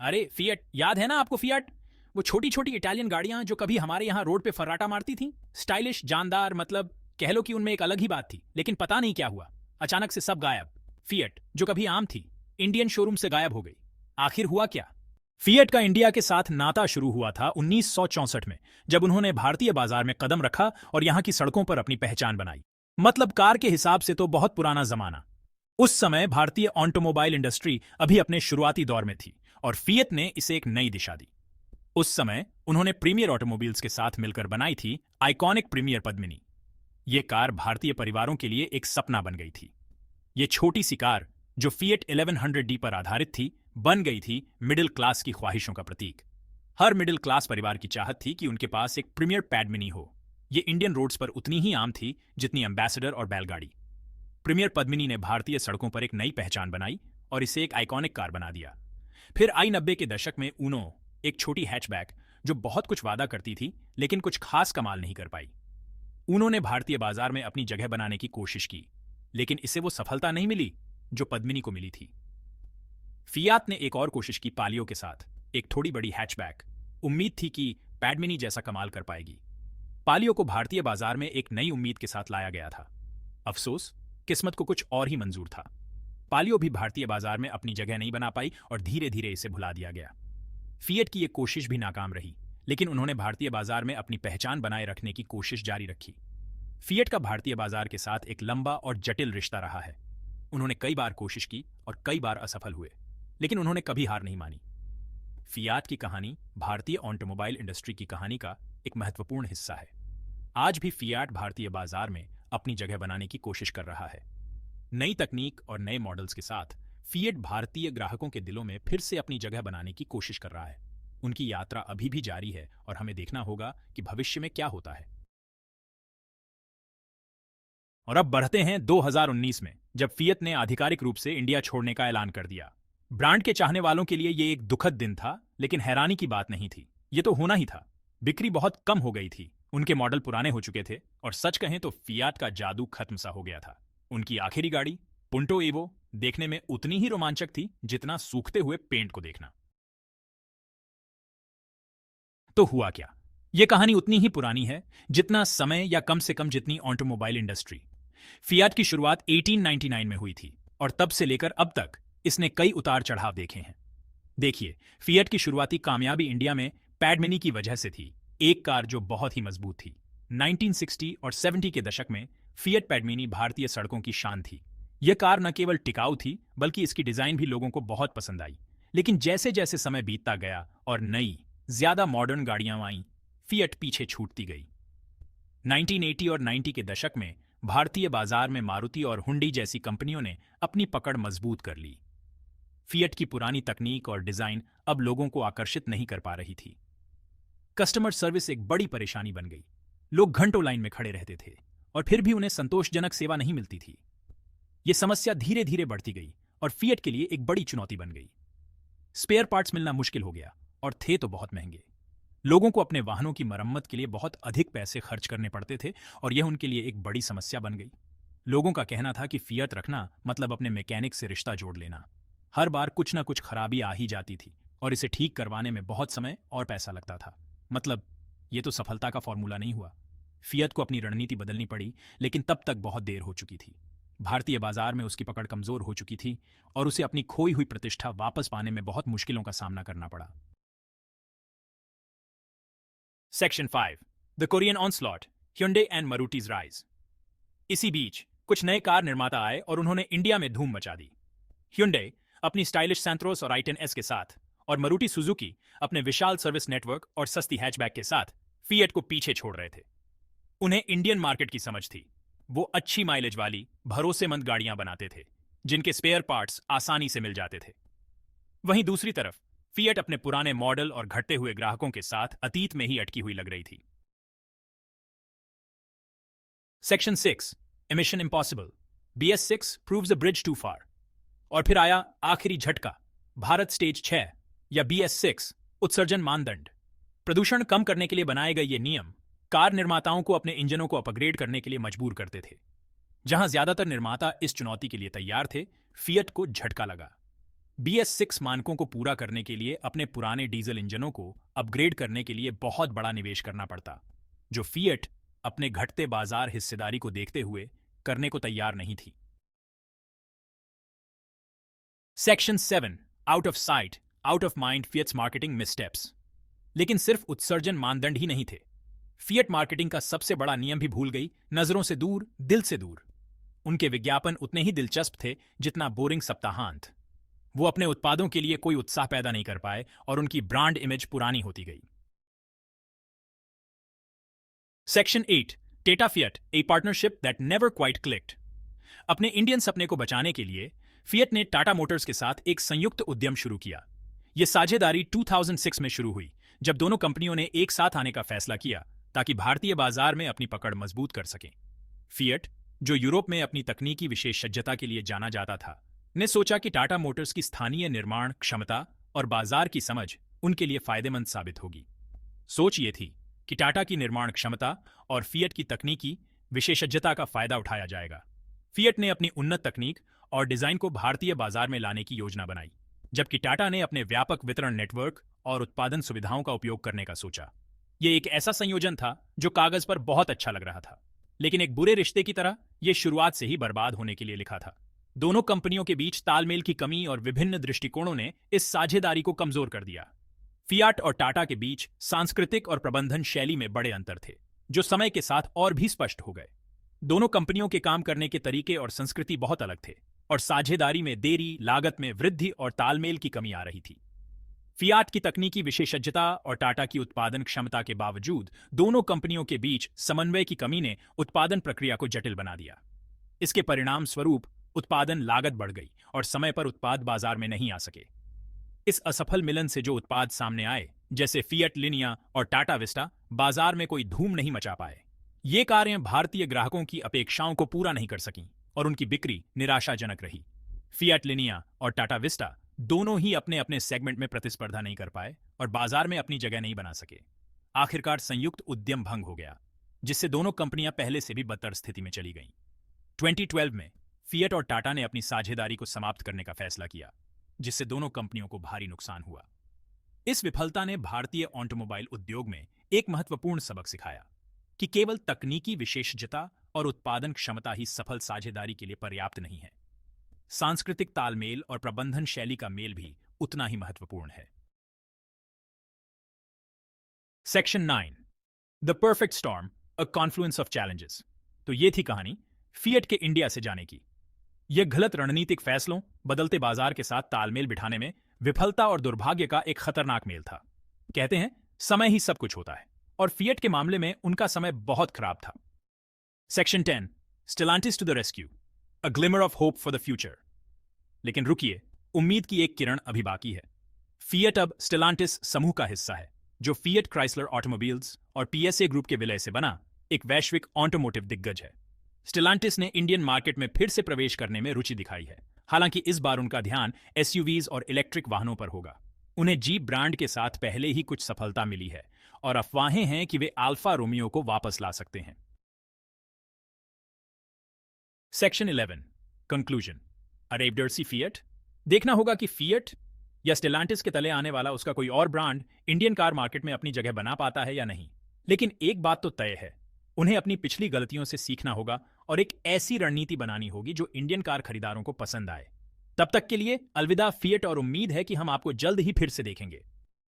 अरे फिएट याद है ना आपको? फिएट, वो छोटी छोटी इटालियन गाड़ियां जो कभी हमारे यहाँ रोड पे फर्राटा मारती थी। स्टाइलिश, जानदार, मतलब कह लो कि उनमें एक अलग ही बात थी। लेकिन पता नहीं क्या हुआ, अचानक से सब गायब। फिएट जो कभी आम थी, इंडियन शोरूम से गायब हो गई। आखिर हुआ क्या? फिएट का इंडिया के साथ नाता शुरू हुआ था 1964 में, जब उन्होंने भारतीय बाजार में कदम रखा और यहाँ की सड़कों पर अपनी पहचान बनाई। मतलब कार के हिसाब से तो बहुत पुराना जमाना। उस समय भारतीय ऑटोमोबाइल इंडस्ट्री अभी अपने शुरुआती दौर में थी और फिएट ने इसे एक नई दिशा दी। उस समय उन्होंने प्रीमियर ऑटोमोबाइल्स के साथ मिलकर बनाई थी आइकॉनिक प्रीमियर पद्मिनी। ये कार भारतीय परिवारों के लिए एक सपना बन गई थी। ये छोटी सी कार, जो फिएट 1100D पर आधारित थी, बन गई थी मिडिल क्लास की ख्वाहिशों का प्रतीक। हर मिडिल क्लास परिवार की चाहत थी कि उनके पास एक प्रीमियर पैडमिनी हो। ये इंडियन रोड्स पर उतनी ही आम थी जितनी एम्बेसडर और बैलगाड़ी। प्रीमियर पद्मिनी ने भारतीय सड़कों पर एक नई पहचान बनाई और इसे एक आइकॉनिक कार बना दिया। फिर आई 90 के दशक में ऊनो, एक छोटी हैचबैक जो बहुत कुछ वादा करती थी लेकिन कुछ खास कमाल नहीं कर पाई। ऊनो ने भारतीय बाजार में अपनी जगह बनाने की कोशिश की, लेकिन इसे वो सफलता नहीं मिली जो पद्मिनी को मिली थी। फियाट ने एक और कोशिश की पालियो के साथ, एक थोड़ी बड़ी हैचबैक। उम्मीद थी कि पैडमिनी जैसा कमाल कर पाएगी। पालियो को भारतीय बाजार में एक नई उम्मीद के साथ लाया गया था। अफसोस, किस्मत को कुछ और ही मंजूर था। पालियो भी भारतीय बाजार में अपनी जगह नहीं बना पाई और धीरे धीरे इसे भुला दिया गया। फिएट की यह कोशिश भी नाकाम रही, लेकिन उन्होंने भारतीय बाजार में अपनी पहचान बनाए रखने की कोशिश जारी रखी। फिएट का भारतीय बाजार के साथ एक लंबा और जटिल रिश्ता रहा है। उन्होंने कई बार कोशिश की और कई बार असफल हुए, लेकिन उन्होंने कभी हार नहीं मानी। फियाट की कहानी भारतीय ऑटोमोबाइल इंडस्ट्री की कहानी का एक महत्वपूर्ण हिस्सा है। आज भी फियाट भारतीय बाजार में अपनी जगह बनाने की कोशिश कर रहा है। नई तकनीक और नए मॉडल्स के साथ फिएट भारतीय ग्राहकों के दिलों में फिर से अपनी जगह बनाने की कोशिश कर रहा है। उनकी यात्रा अभी भी जारी है और हमें देखना होगा कि भविष्य में क्या होता है। और अब बढ़ते हैं 2019 में, जब फिएट ने आधिकारिक रूप से इंडिया छोड़ने का ऐलान कर दिया। ब्रांड के चाहने वालों के लिए यह एक दुखद दिन था, लेकिन हैरानी की बात नहीं थी। यह तो होना ही था। बिक्री बहुत कम हो गई थी, उनके मॉडल पुराने हो चुके थे और सच कहें तो फियाट का जादू खत्म सा हो गया था। उनकी आखिरी गाड़ी पुंटो एवो देखने में उतनी ही रोमांचक थी जितना सूखते हुए पेंट को देखना। तो हुआ क्या? यह कहानी उतनी ही पुरानी है जितना समय, या कम से कम जितनी ऑटोमोबाइल इंडस्ट्री। फियाट की शुरुआत 1899 में हुई थी और तब से लेकर अब तक इसने कई उतार चढ़ाव देखे हैं। देखिए, फिएट की शुरुआती कामयाबी इंडिया में पैडमिनी की वजह से थी, एक कार जो बहुत ही मजबूत थी। 1960 और 70 के दशक में फिएट पैडमिनी भारतीय सड़कों की शान थी। यह कार न केवल टिकाऊ थी, बल्कि इसकी डिजाइन भी लोगों को बहुत पसंद आई। लेकिन जैसे जैसे समय बीतता गया और नई, ज्यादा मॉडर्न गाड़ियां आईं, फिएट पीछे छूटती गई। 1980 और 90 के दशक में भारतीय बाजार में मारुति और हुंडई जैसी कंपनियों ने अपनी पकड़ मजबूत कर ली। फिएट की पुरानी तकनीक और डिजाइन अब लोगों को आकर्षित नहीं कर पा रही थी। कस्टमर सर्विस एक बड़ी परेशानी बन गई। लोग घंटों लाइन में खड़े रहते थे और फिर भी उन्हें संतोषजनक सेवा नहीं मिलती थी। यह समस्या धीरे धीरे बढ़ती गई और फिएट के लिए एक बड़ी चुनौती बन गई। स्पेयर पार्ट्स मिलना मुश्किल हो गया और थे तो बहुत महंगे। लोगों को अपने वाहनों की मरम्मत के लिए बहुत अधिक पैसे खर्च करने पड़ते थे और यह उनके लिए एक बड़ी समस्या बन गई। लोगों का कहना था कि फिएट रखना मतलब अपने मैकेनिक से रिश्ता जोड़ लेना। हर बार कुछ ना कुछ खराबी आ ही जाती थी और इसे ठीक करवाने में बहुत समय और पैसा लगता था। मतलब, ये तो सफलता का फॉर्मूला नहीं हुआ। फिएट को अपनी रणनीति बदलनी पड़ी, लेकिन तब तक बहुत देर हो चुकी थी। भारतीय बाजार में उसकी पकड़ कमजोर हो चुकी थी और उसे अपनी खोई हुई प्रतिष्ठा वापस पाने में बहुत मुश्किलों का सामना करना पड़ा। Section 5, the Korean onslaught, Hyundai and Maruti's rise. इसी बीच कुछ नए कार निर्माता आए और उन्होंने इंडिया में धूम मचा दी। Hyundai अपनी स्टाइलिश सैंट्रोस और i10s के साथ और Maruti Suzuki अपने विशाल सर्विस नेटवर्क और सस्ती हैचबैक के साथ फिएट को पीछे छोड़ रहे थे। उन्हें इंडियन मार्केट की समझ थी। वो अच्छी माइलेज वाली, भरोसेमंद गाड़ियां बनाते थे जिनके स्पेयर पार्ट्स आसानी से मिल जाते थे। वहीं दूसरी तरफ फिएट अपने पुराने मॉडल और घटते हुए ग्राहकों के साथ अतीत में ही अटकी हुई लग रही थी। Section 6, mission impossible, BS6 proves the bridge too far. और फिर आया आखिरी झटका, भारत स्टेज 6 या BS6 उत्सर्जन मानदंड। प्रदूषण कम करने के लिए बनाए गए ये नियम कार निर्माताओं को अपने इंजनों को अपग्रेड करने के लिए मजबूर करते थे। जहां ज्यादातर निर्माता इस चुनौती के लिए तैयार थे, फिएट को झटका लगा। BS6 मानकों को पूरा करने के लिए अपने पुराने डीजल इंजनों को अपग्रेड करने के लिए बहुत बड़ा निवेश करना पड़ता, जो फिएट अपने घटते बाजार हिस्सेदारी को देखते हुए करने को तैयार नहीं थी। Section 7 out of sight out of mind Fiat's marketing missteps. लेकिन सिर्फ उत्सर्जन मानदंड ही नहीं थे। फिएट मार्केटिंग का सबसे बड़ा नियम भी भूल गई, नजरों से दूर, दिल से दूर। उनके विज्ञापन उतने ही दिलचस्प थे जितना बोरिंग सप्ताहांत। वो अपने उत्पादों के लिए कोई उत्साह पैदा नहीं कर पाए और उनकी ब्रांड इमेज पुरानी होती गई। Section 8 Tata Fiat a partnership that never quite clicked. अपने इंडियन सपने को बचाने के लिए फिएट ने टाटा मोटर्स के साथ एक संयुक्त उद्यम शुरू किया। यह साझेदारी 2006 में शुरू हुई, जब दोनों कंपनियों ने एक साथ आने का फैसला किया ताकि भारतीय बाजार में अपनी पकड़ मजबूत कर सकें। फिएट, जो यूरोप में अपनी तकनीकी विशेषज्ञता के लिए जाना जाता था, ने सोचा कि टाटा मोटर्स की स्थानीय निर्माण क्षमता और बाजार की समझ उनके लिए फायदेमंद साबित होगी। सोच ये थी कि टाटा की निर्माण क्षमता और फिएट की तकनीकी विशेषज्ञता का फायदा उठाया जाएगा। फिएट ने अपनी उन्नत तकनीक और डिजाइन को भारतीय बाजार में लाने की योजना बनाई, जबकि टाटा ने अपने व्यापक वितरण नेटवर्क और उत्पादन सुविधाओं का उपयोग करने का सोचा। यह एक ऐसा संयोजन था जो कागज पर बहुत अच्छा लग रहा था, लेकिन एक बुरे रिश्ते की तरह यह शुरुआत से ही बर्बाद होने के लिए लिखा था। दोनों कंपनियों के बीच तालमेल की कमी और विभिन्न दृष्टिकोणों ने इस साझेदारी को कमजोर कर दिया। फिएट और टाटा के बीच सांस्कृतिक और प्रबंधन शैली में बड़े अंतर थे, जो समय के साथ और भी स्पष्ट हो गए। दोनों कंपनियों के काम करने के तरीके और संस्कृति बहुत अलग थे, और साझेदारी में देरी, लागत में वृद्धि और तालमेल की कमी आ रही थी। फिएट की तकनीकी विशेषज्ञता और टाटा की उत्पादन क्षमता के बावजूद दोनों कंपनियों के बीच समन्वय की कमी ने उत्पादन प्रक्रिया को जटिल बना दिया। इसके परिणाम स्वरूप उत्पादन लागत बढ़ गई और समय पर उत्पाद बाजार में नहीं आ सके। इस असफल मिलन से जो उत्पाद सामने आए, जैसे फिएट लिनिया और टाटा विस्टा, बाजार में कोई धूम नहीं मचा पाए। ये कारें भारतीय ग्राहकों की अपेक्षाओं को पूरा नहीं कर सकीं और उनकी बिक्री निराशाजनक रही। फिएट लिनिया और टाटा विस्टा दोनों ही अपने अपने सेगमेंट में प्रतिस्पर्धा नहीं कर पाए और बाजार में अपनी जगह नहीं बना सके। आखिरकार संयुक्त उद्यम भंग हो गया, जिससे दोनों कंपनियां पहले से भी बदतर स्थिति में चली गईं। 2012 में फिएट और टाटा ने अपनी साझेदारी को समाप्त करने का फैसला किया, जिससे दोनों कंपनियों को भारी नुकसान हुआ। इस विफलता ने भारतीय ऑटोमोबाइल उद्योग में एक महत्वपूर्ण सबक सिखाया कि केवल तकनीकी विशेषज्ञता और उत्पादन क्षमता ही सफल साझेदारी के लिए पर्याप्त नहीं है। सांस्कृतिक तालमेल और प्रबंधन शैली का मेल भी उतना ही महत्वपूर्ण है। Section 9 the perfect storm, a Confluence of challenges. तो ये थी कहानी फिएट के इंडिया से जाने की। यह गलत रणनीतिक फैसलों, बदलते बाजार के साथ तालमेल बिठाने में विफलता और दुर्भाग्य का एक खतरनाक मेल था। कहते हैं समय ही सब कुछ होता है, और फिएट के मामले में उनका समय बहुत खराब था। Section 10 Stellantis to the rescue, a glimmer of hope for the future. लेकिन रुकिए, उम्मीद की एक किरण अभी बाकी है। फिएट अब स्टेलांटिस समूह का हिस्सा है, जो फिएट क्राइसलर ऑटोमोबाइल्स और पीएसए ग्रुप के विलय से बना एक वैश्विक ऑटोमोटिव दिग्गज है। स्टेलांटिस ने इंडियन मार्केट में फिर से प्रवेश करने में रुचि दिखाई है, हालांकि इस बार उनका ध्यान एसयूवीज और इलेक्ट्रिक वाहनों पर होगा। उन्हें जीप ब्रांड के साथ पहले ही कुछ सफलता मिली है और अफवाहें हैं कि वे अल्फा रोमियो को वापस ला सकते हैं। सेक्शन 11 कंक्लूजन, अरेबडर्सी फिएट। देखना होगा कि फिएट या स्टेलांटिस के तले आने वाला उसका कोई और ब्रांड इंडियन कार मार्केट में अपनी जगह बना पाता है या नहीं। लेकिन एक बात तो तय है, उन्हें अपनी पिछली गलतियों से सीखना होगा और एक ऐसी रणनीति बनानी होगी जो इंडियन कार खरीदारों को पसंद आए। तब तक के लिए अलविदा फिएट, और उम्मीद है कि हम आपको जल्द ही फिर से देखेंगे।